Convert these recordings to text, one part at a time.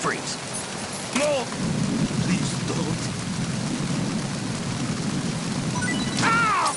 Freeze. No! Please don't. Ah!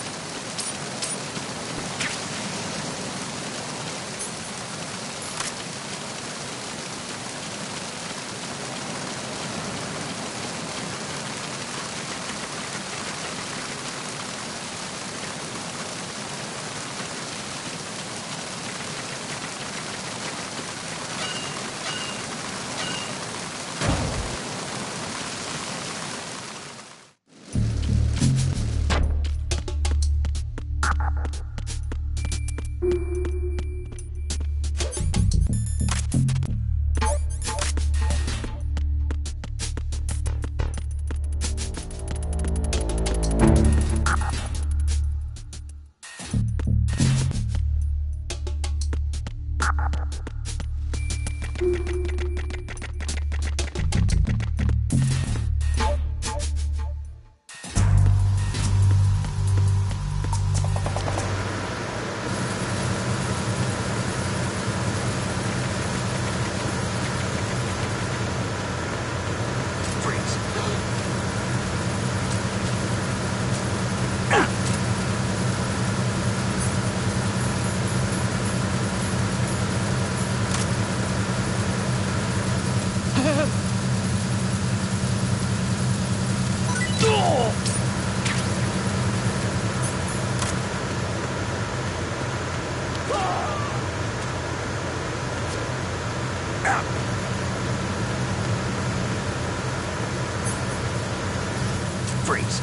Freeze.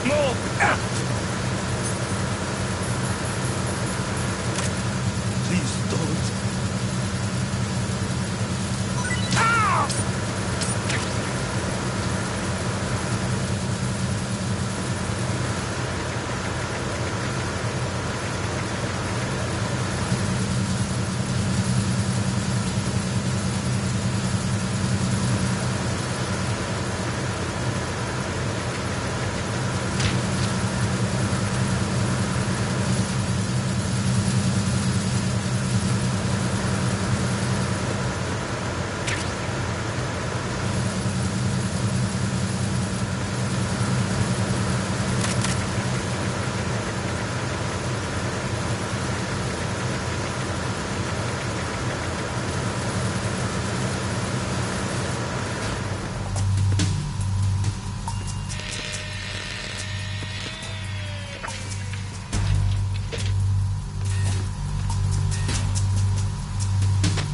No! Please don't.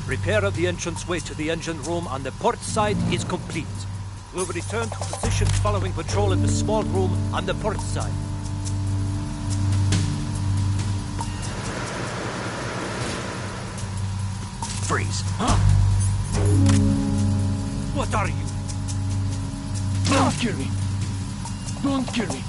Repair of the entranceway to the engine room on the port side is complete. We'll return to position following patrol in the small room on the port side. Freeze. What are you? Don't kill me! Don't kill me!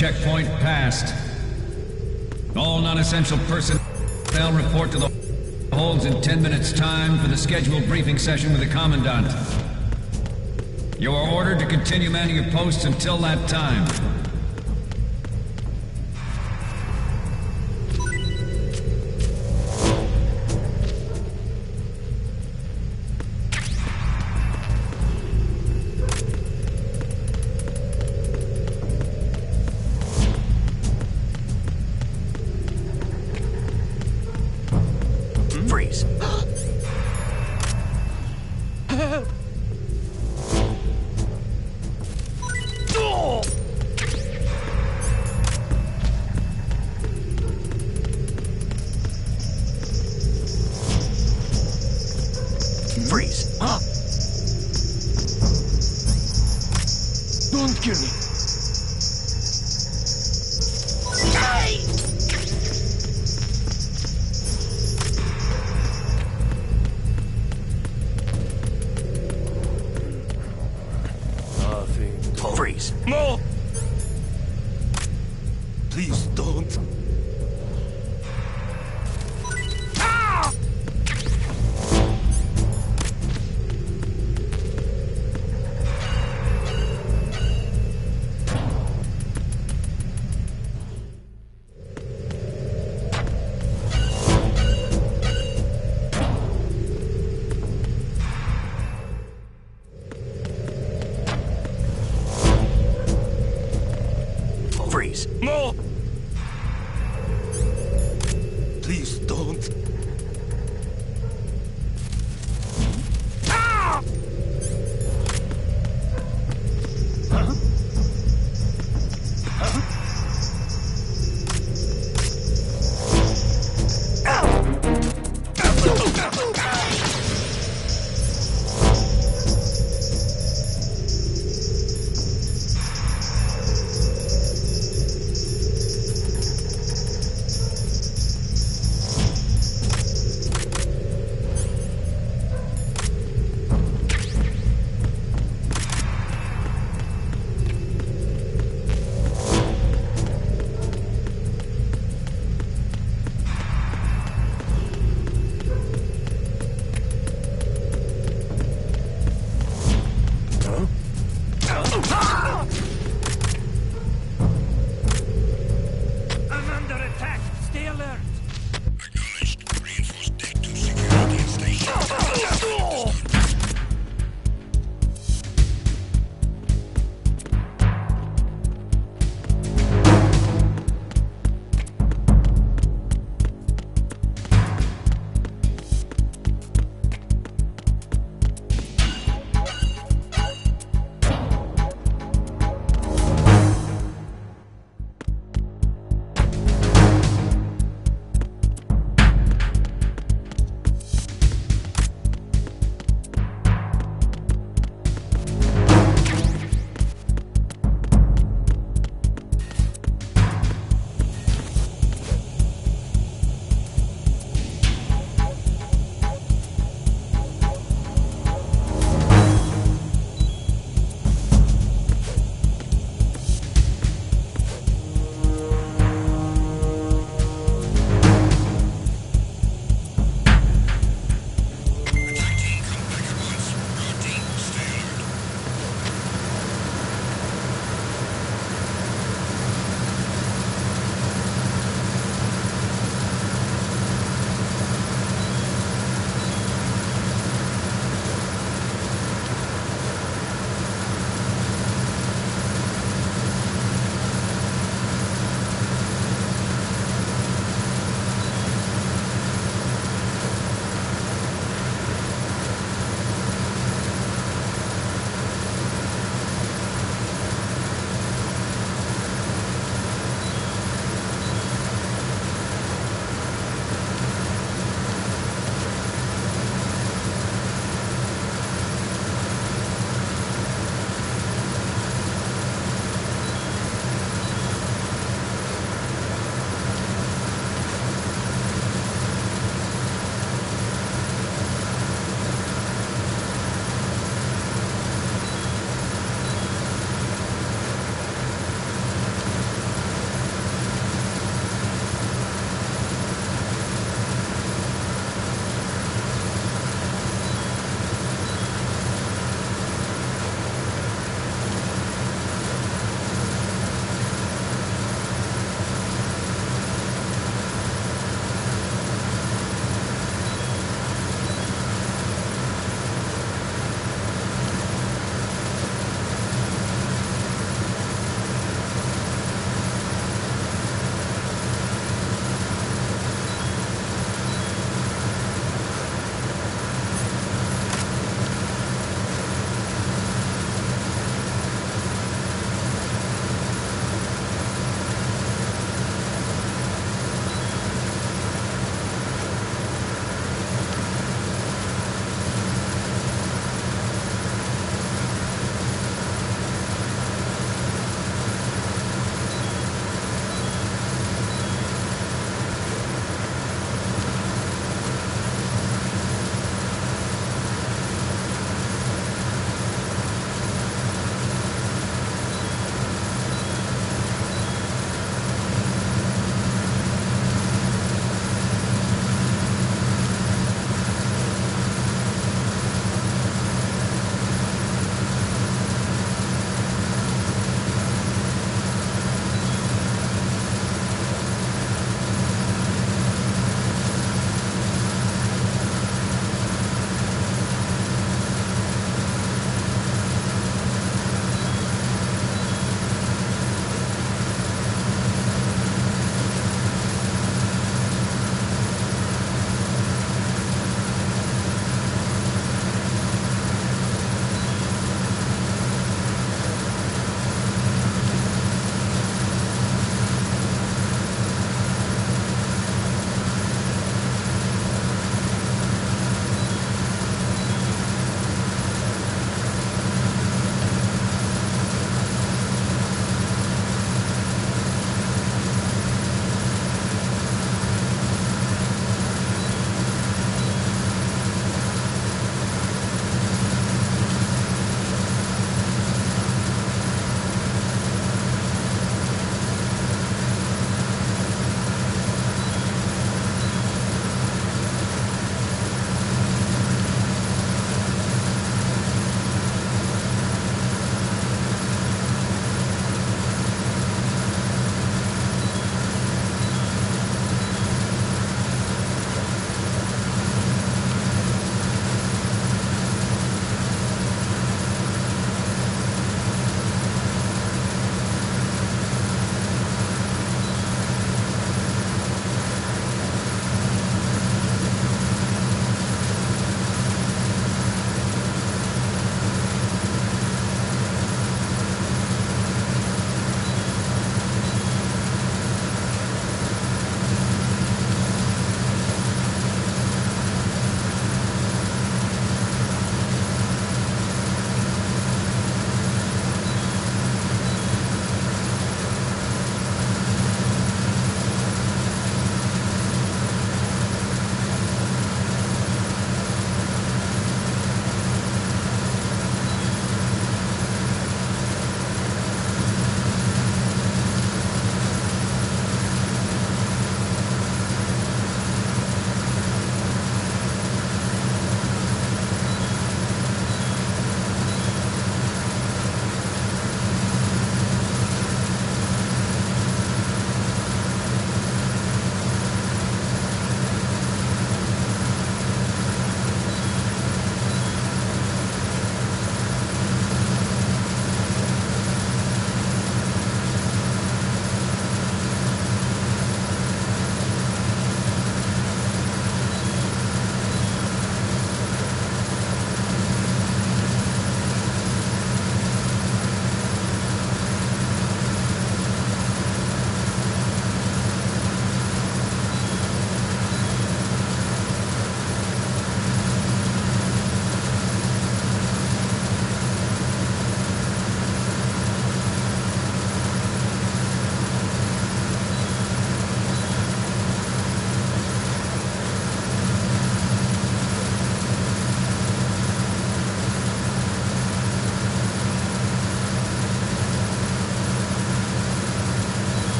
checkpoint passed. All non-essential personnel report to the holds in 10 minutes' time for the scheduled briefing session with the Commandant. You are ordered to continue manning your posts until that time. Freeze. Oh! Freeze. Don't kill me. Freeze. No! Please don't. Ah! Freeze. No!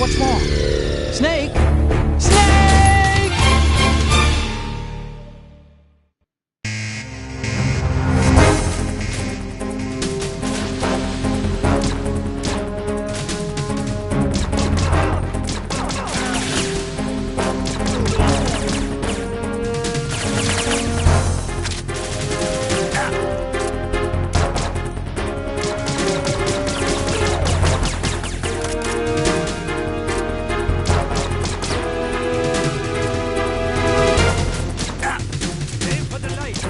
what's wrong? Snake? Snake! Aim for the lights.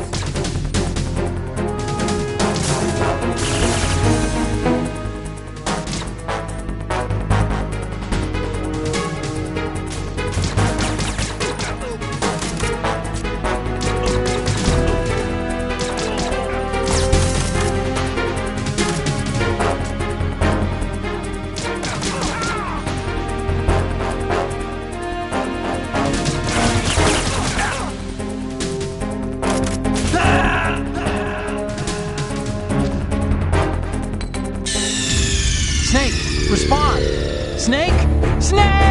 Snake, respond! Snake? Snake!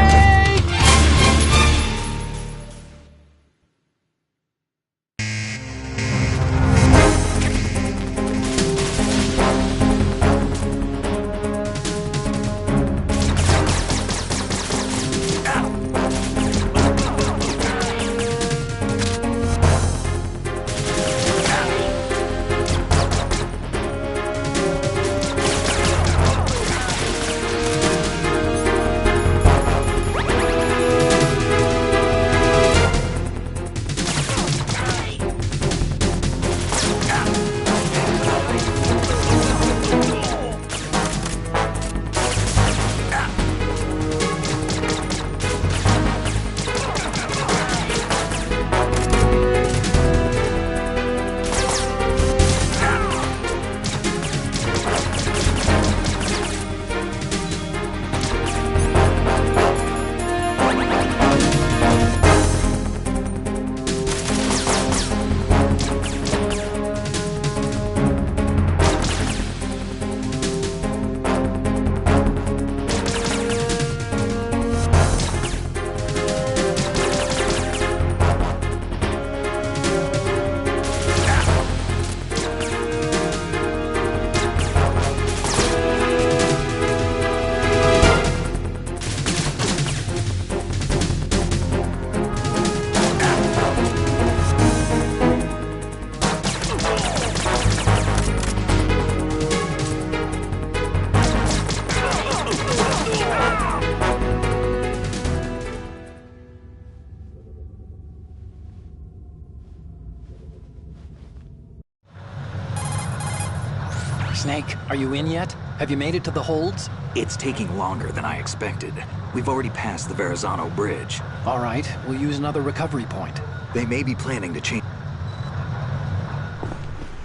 Snake, are you in yet? Have you made it to the holds? It's taking longer than I expected. We've already passed the Verrazano Bridge. All right, we'll use another recovery point. They may be planning to change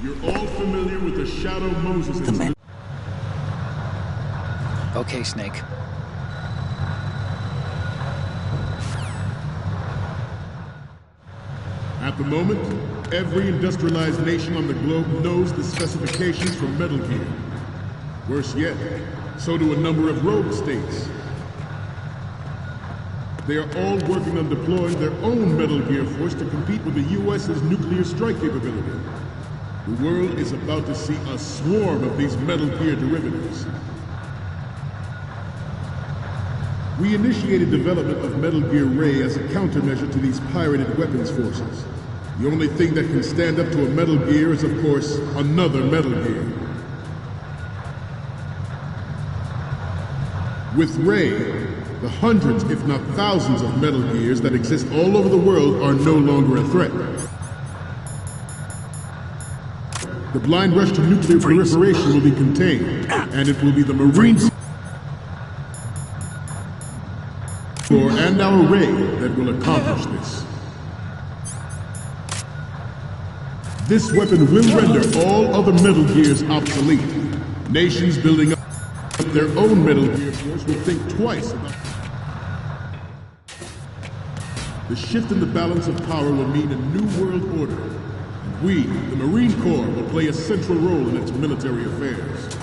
You're all familiar with the Shadow Moses the men. Okay, Snake. At the moment, every industrialized nation on the globe knows the specifications for Metal Gear. Worse yet, so do a number of rogue states. They are all working on deploying their own Metal Gear force to compete with the U.S.'s nuclear strike capability. The world is about to see a swarm of these Metal Gear derivatives. We initiated development of Metal Gear Ray as a countermeasure to these pirated weapons forces. The only thing that can stand up to a Metal Gear is, of course, another Metal Gear. With Ray, the hundreds, if not thousands, of Metal Gears that exist all over the world are no longer a threat. The blind rush to nuclear proliferation will be contained, and it will be the Marines and our Ray that will accomplish this. This weapon will render all other Metal Gears obsolete. Nations building up their own Metal Gear force will think twice about... The shift in the balance of power will mean a new world order. And we, the Marine Corps, will play a central role in its military affairs.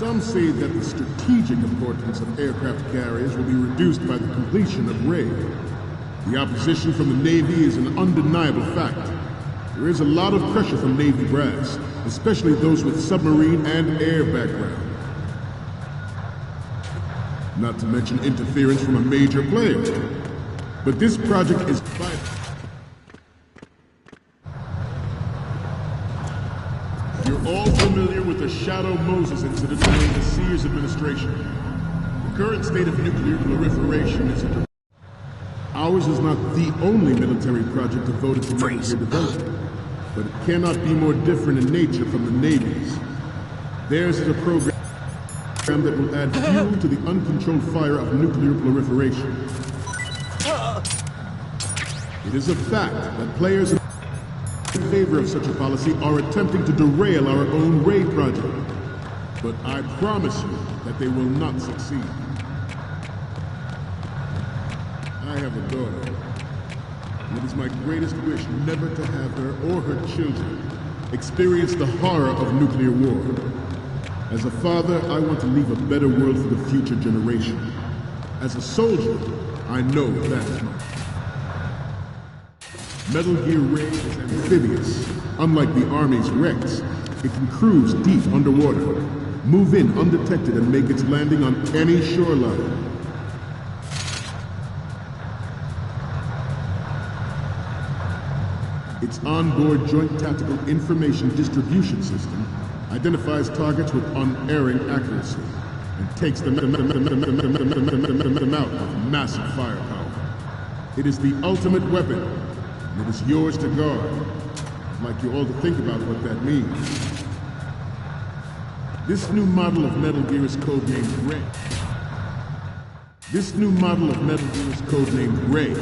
Some say that the strategic importance of aircraft carriers will be reduced by the completion of Ray. The opposition from the Navy is an undeniable fact. There is a lot of pressure from Navy brass, especially those with submarine and air background. Not to mention interference from a major player. But this project is vital. You're all familiar with the Shadow Moses incident during the Sears administration. The current state of nuclear proliferation is a... Ours is not the only military project devoted to nuclear development, but it cannot be more different in nature from the Navy's. Theirs is a program that will add fuel to the uncontrolled fire of nuclear proliferation. It is a fact that players in favor of such a policy are attempting to derail our own Ray project. But I promise you that they will not succeed. I have a daughter, and it is my greatest wish never to have her or her children experience the horror of nuclear war. As a father, I want to leave a better world for the future generation. As a soldier, I know that is my... Metal Gear Ray is amphibious. Unlike the Army's Rex, it can cruise deep underwater, move in undetected and make its landing on any shoreline. Its onboard Joint Tactical Information Distribution System identifies targets with unerring accuracy and takes them out with massive firepower. It is the ultimate weapon, and it is yours to guard. I'd like you all to think about what that means. This new model of Metal Gear is codenamed Ray. This new model of Metal Gear is codenamed Ray,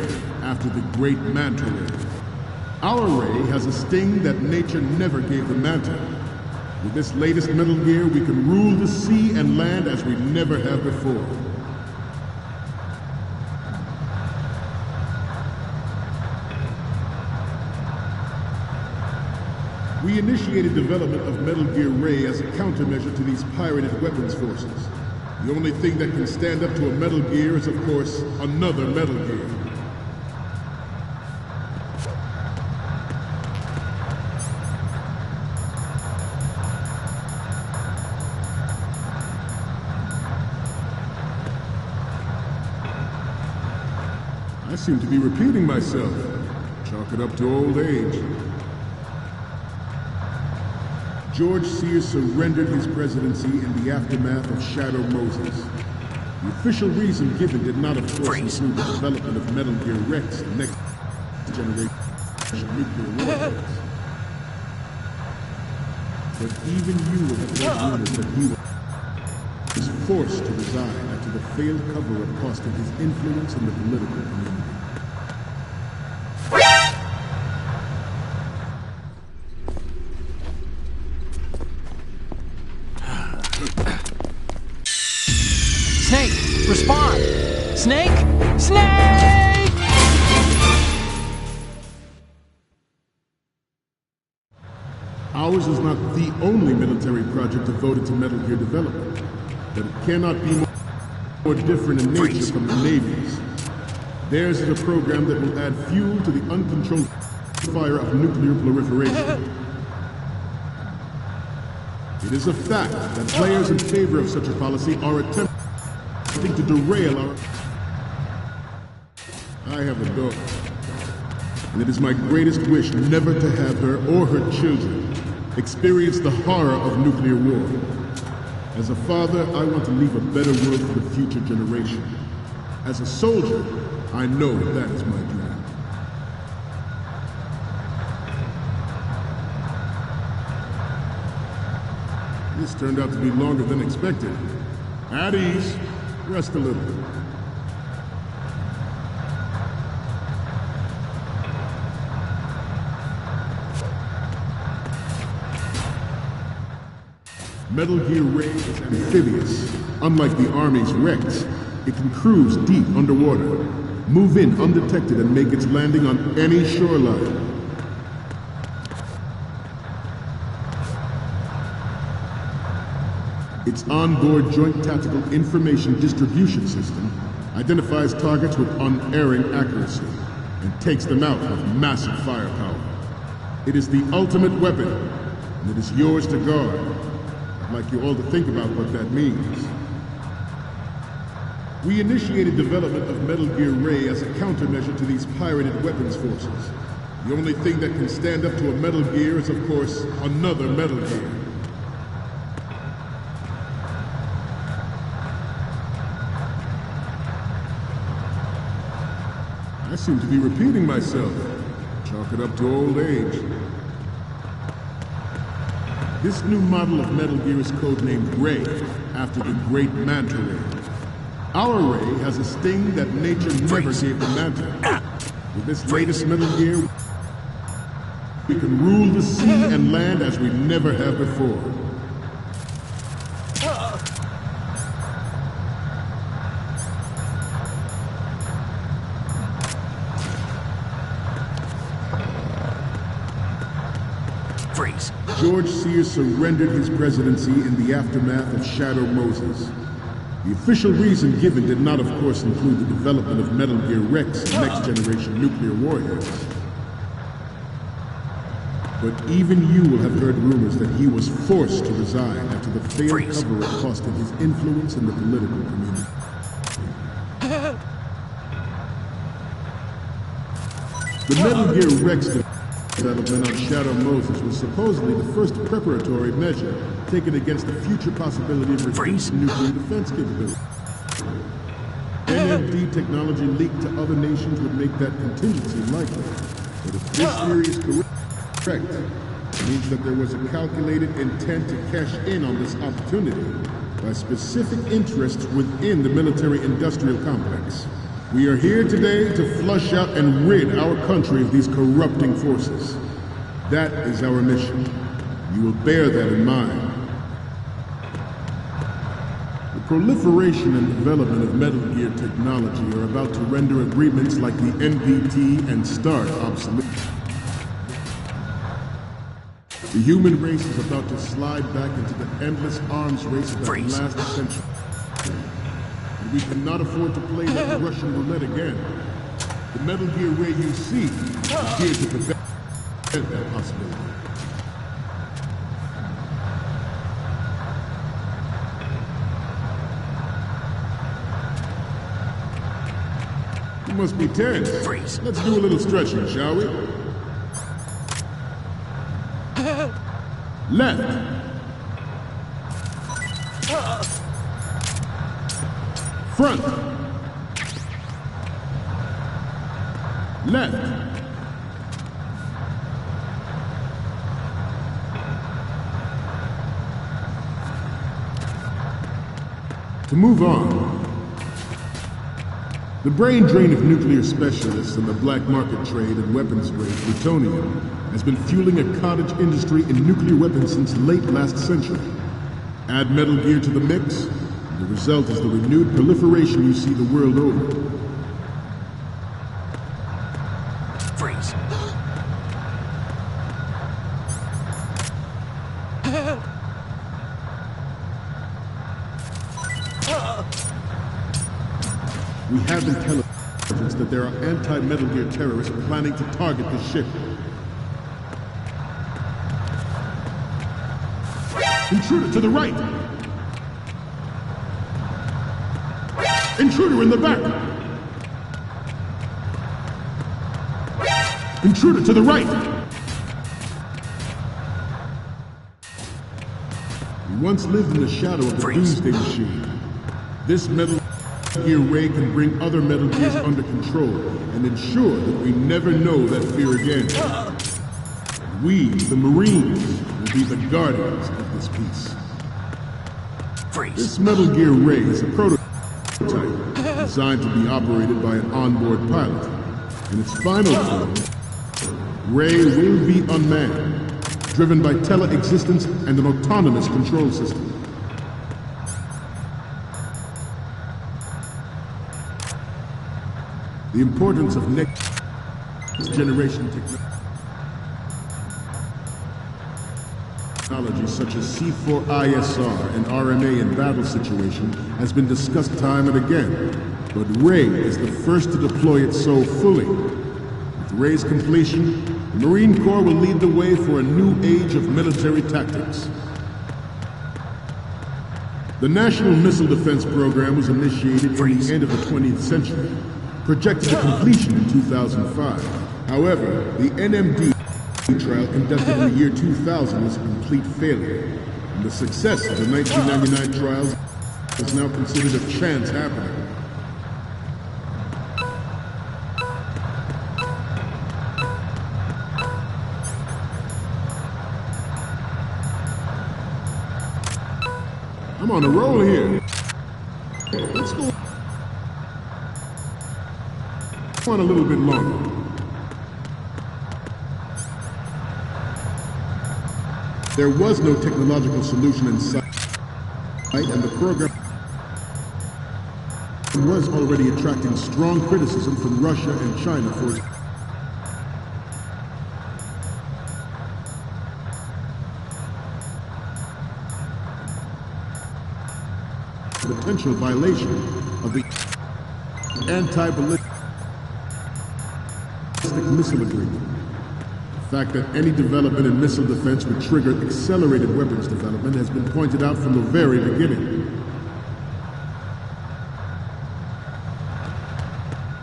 after the great Manta Ray. Our Ray has a sting that nature never gave the Manta. With this latest Metal Gear, we can rule the sea and land as we never have before. We initiated development of Metal Gear Ray as a countermeasure to these pirated weapons forces. The only thing that can stand up to a Metal Gear is, of course, another Metal Gear. I seem to be repeating myself. Chalk it up to old age. George Sears surrendered his presidency in the aftermath of Shadow Moses. The official reason given did not, of course, include the development of Metal Gear Rex, the next generation nuclear warheads. But even you would have heard rumors that he was forced to resign after the failed cover-up cost him his influence in the political community. Snake, respond! Snake! Snake! Ours is not the only military project devoted to Metal Gear development, but it cannot be more different in nature from the Navy's. Theirs is a program that will add fuel to the uncontrolled fire of nuclear proliferation. It is a fact that players in favor of such a policy are attempting to derail our... I have a daughter, and it is my greatest wish never to have her or her children experience the horror of nuclear war. As a father, I want to leave a better world for the future generation. As a soldier, I know that is my duty. This turned out to be longer than expected. At ease. Rest a little. Metal Gear Ray is amphibious. Unlike the Army's Rex, it can cruise deep underwater, move in undetected and make its landing on any shoreline. Its onboard Joint Tactical Information Distribution System identifies targets with unerring accuracy and takes them out with massive firepower. It is the ultimate weapon, and it is yours to guard. I'd like you all to think about what that means. We initiated development of Metal Gear Ray as a countermeasure to these pirated weapons forces. The only thing that can stand up to a Metal Gear is, of course, another Metal Gear. I seem to be repeating myself. Chalk it up to old age. This new model of Metal Gear is codenamed Ray, after the great Manta Ray. Our Ray has a sting that nature never gave the Manta. With this latest Metal Gear, we can rule the sea and land as we never have before. Freeze. George Sears surrendered his presidency in the aftermath of Shadow Moses. The official reason given did not, of course, include the development of Metal Gear Rex and next-generation nuclear warheads. But even you will have heard rumors that he was forced to resign after the failed cover-up cost him his influence in the political community. The Metal Gear Rex development on Shadow Moses was supposedly the first preparatory measure taken against the future possibility of reduced nuclear defense capability. NMD technology leaked to other nations would make that contingency likely. But if this theory is correct, it means that there was a calculated intent to cash in on this opportunity by specific interests within the military-industrial complex. We are here today to flush out and rid our country of these corrupting forces. That is our mission. You will bear that in mind. The proliferation and development of Metal Gear technology are about to render agreements like the NPT and START obsolete. The human race is about to slide back into the endless arms race of that last century. And we cannot afford to play that Russian roulette again. The Metal Gear Ray you see is here to prevent that possibility. You must be tense. Freeze. Let's do a little stretching, shall we? Left. Front. Left. To move on, the brain drain of nuclear specialists and the black market trade in weapons grade plutonium has been fueling a cottage industry in nuclear weapons since late last century. Add Metal Gear to the mix, and the result is the renewed proliferation you see the world over. Freeze. We have intelligence that there are anti-Metal Gear terrorists planning to target the ship. Intruder to the right! Intruder in the back! Intruder to the right! We once lived in the shadow of the Doomsday Machine. This Metal Gear Ray can bring other Metal Gears under control and ensure that we never know that fear again. We, the Marines, will be the guardians of this peace. Freeze. This Metal Gear Ray is a prototype designed to be operated by an onboard pilot. In its final form, Ray will be unmanned, driven by tele-existence and an autonomous control system. The importance of next-generation technology. technology such as C4ISR and RMA in battle situation has been discussed time and again, but Ray is the first to deploy it so fully. With Ray's completion, the Marine Corps will lead the way for a new age of military tactics. The National Missile Defense Program was initiated in the end of the 20th century, projected to completion in 2005. However, the NMD trial conducted in the year 2000 was a complete failure, and the success of the 1999 trials is now considered a chance happening. I'm on a roll here. Let's go on a little bit longer. There was no technological solution in sight, and the program was already attracting strong criticism from Russia and China for its potential violation of the anti-ballistic missile agreement. The fact that any development in missile defense would trigger accelerated weapons development has been pointed out from the very beginning.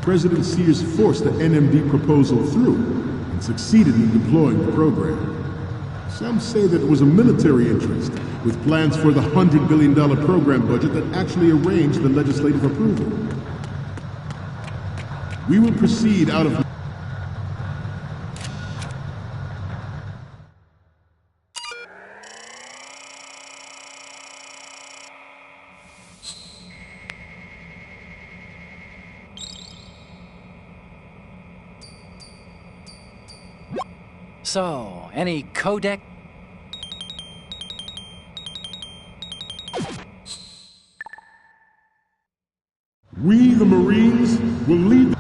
President Sears forced the NMD proposal through and succeeded in deploying the program. Some say that it was a military interest, with plans for the $100 billion program budget that actually arranged the legislative approval. We will proceed out of So, any codec? We, the Marines, will lead the